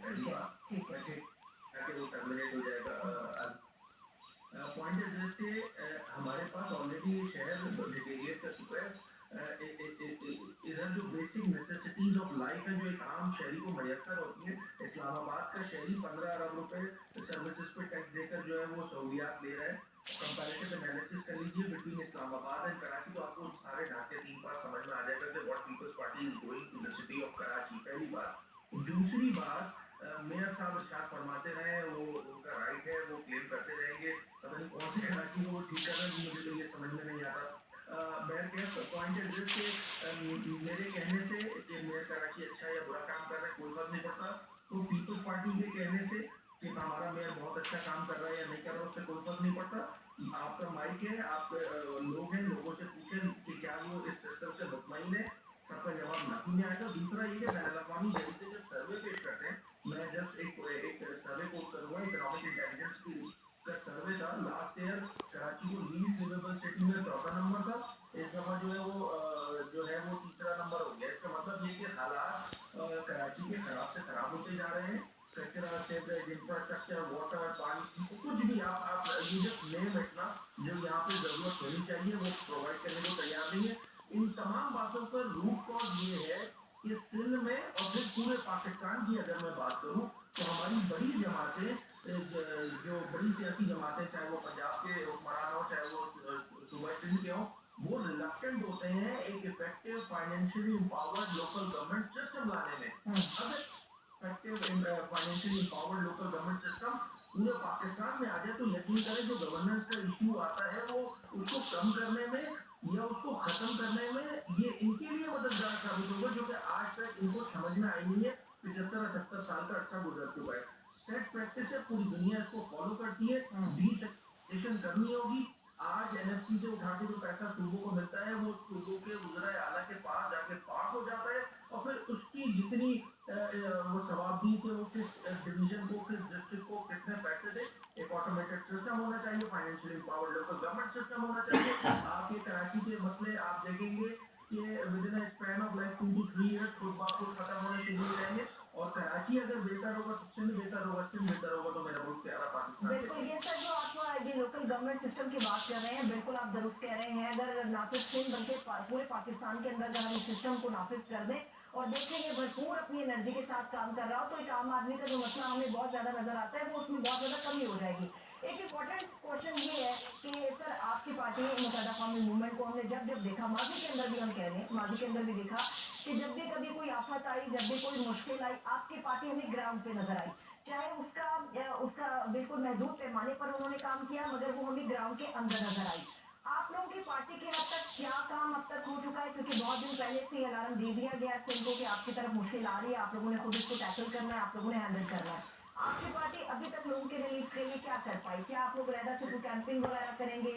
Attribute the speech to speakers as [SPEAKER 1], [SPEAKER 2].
[SPEAKER 1] पहली बात।
[SPEAKER 2] ठीक है।
[SPEAKER 1] ठीक, ताकि वो टर्मिनेट हो जाएगा। पॉइंट इज दिस कि हमारे पास ऑलरेडी शहर डिटेरिएट कर चुका है। इधर जो बेसिक नेसेसिटीज ऑफ लाइफ है जो एक आम शहरी को मैसर होती है, इस्लामाबाद का शहरी 15 अरब रुपए सर्विसेज पे टैक्स देकर जो है वो सहूलियात ले रहा है। कंपैरेटिव एनालिसिस कर लीजिए बिटवीन इस्लामाबाद एंड कराची, तो आपको सारे ढांचे 3 बार समझ में आ जाएगा कि what people's party is doing to the city of Karachi. पहली बात। दूसरी बात, मेयर साहब इरशाद फरमाते रहे, वो उनका राइट है, वो क्लेम करते रहेंगे। पता नहीं कौन से कराची को वो ठीक कर रहे हैं, मुझे तो ये समझ में नहीं आता। बहरकैफ पॉइंट इज दिस कि मेरे कहने से कि मेयर कराची अच्छा या बुरा काम कर रहा है कोई फर्क नहीं पड़ता। तो पीपल्स पार्टी के कहने से कि हमारा मेयर बहुत अच्छा काम कर रहा है या नहीं कर रहा है, उससे कोई फर्क नहीं पड़ता। आपका माइक है, आप लोग हैं, लोगों से पूछें कि क्या वो इस सिस्टम से मुतमईन है। सबका जवाब नहीं में आएगा। दूसरा ये कि बैनुल अक़वामी बॉडी से जब सर्वे पेश करते हैं, मैं जस्ट एक सर्वे कोट करूंगा, इकोनॉमिक इंटेलिजेंस की का सर्वे था लास्ट ईयर। कराची को लीस्ट लिवेबल सिटी में चौथा नंबर था। इस दफा जो है वो जो है वो तीसरा नंबर हो गया। इसका मतलब ये कि हालात कराची के खराब से खराब होते जा रहे हैं। कचरा, सीवरेज, इंफ्रास्ट्रक्चर, वाटर, पानी, कुछ भी आप यू जस्ट नेम इट ना, जो यहाँ पे जरूरत होनी चाहिए वो प्रोवाइड करने को तैयार नहीं है। इन तमाम बातों पर रूट कॉज ये है कि सिंध में और फिर पूरे पाकिस्तान की अगर मैं बात करूं तो हमारी बड़ी जमातें, जो बड़ी सियासी जमातें, चाहे वो पंजाब के हुक्मरान हो, चाहे वो सूबा सिंध के हों, वो रिलक्टेंट होते हैं एक effective financially empowered local government system लाने में। अगर effective financially empowered local government system पूरे पाकिस्तान में आ जाए तो यकीन करें जो गवर्नेंस का इशू आता है वो उसको कम करने में या उसको खत्म करने में ये इनके लिए मददगार साबित होगा, जो कि आज तक इनको समझ में आई नहीं है। 75-78 साल का अर्सा गुजर चुका है। सेट प्रैक्टिस है, पूरी दुनिया इसको फॉलो करती है। डिसेंट्रलाइजेशन करनी होगी। आज एनएफसी से उठा के जो पैसा सूबों को मिलता है वो सूबों के वज़रा आला के पास जाके पास हो जाता है, और फिर उसकी जितनी वो सवाब दी कि वो किस डिवीजन को, किस डिस्ट्रिक्ट को कितने पैसे दे। एक ऑटोमेटेड सिस्टम होना चाहिए, financially empowered local government system होना चाहिए। आप ये कराची के मसले आप देखेंगे कि with in span of like 2 to 3 years खुद ब खुद खत्म होने शुरू हो जाएंगे। और कराची अगर बेहतर होगा तो सिंध बेहतर होगा, सिंध बेहतर होगा तो मेरा मुल्क प्यारा पाकिस्तान। बिल्कुल, ये सर जो आप ये लोकल गवर्नमेंट सिस्टम की बात कर रहे हैं, बिल्कुल आप दुरुस्त कह रहे हैं। अगर ना सिर्फ सिंध बल्कि पूरे पाकिस्तान के अंदर अगर हम इस सिस्टम को नाफिज कर दें और देखें ये भरपूर अपनी एनर्जी के साथ काम कर रहा हो, तो एक आम आदमी का जो मसला हमें बहुत ज्यादा नजर आता है वो उसमें बहुत ज्यादा कमी हो जाएगी। एक इम्पोर्टेंट क्वेश्चन ये है कि सर आपकी पार्टी मुत्तहदा कौमी मूवमेंट को हमने जब जब देखा, माजी के अंदर भी हम कह रहे हैं, माजी के अंदर भी देखा कि जब भी कभी कोई आफत आई, जब भी कोई मुश्किल आई, आपकी पार्टी हमें ग्राउंड पे नजर आई। चाहे उसका उसका बिल्कुल महदूद पैमाने पर उन्होंने काम किया, मगर वो हमें ग्राउंड के अंदर नजर आई। आप लोगों की पार्टी के हद तक क्या काम अब तक हो चुका है, क्योंकि बहुत दिन पहले से अलार्म दे दिया गया है इनको कि आपकी तरफ मुश्किल आ रही है, आप लोगों ने खुद इसको टैकल करना है, आप लोगों ने हैंडल करना है। आपकी पार्टी अभी तक लोगों के रिलीफ के लिए क्या कर पाई? क्या आप लोग रैदर टू कैंपिंग वगैरह करेंगे?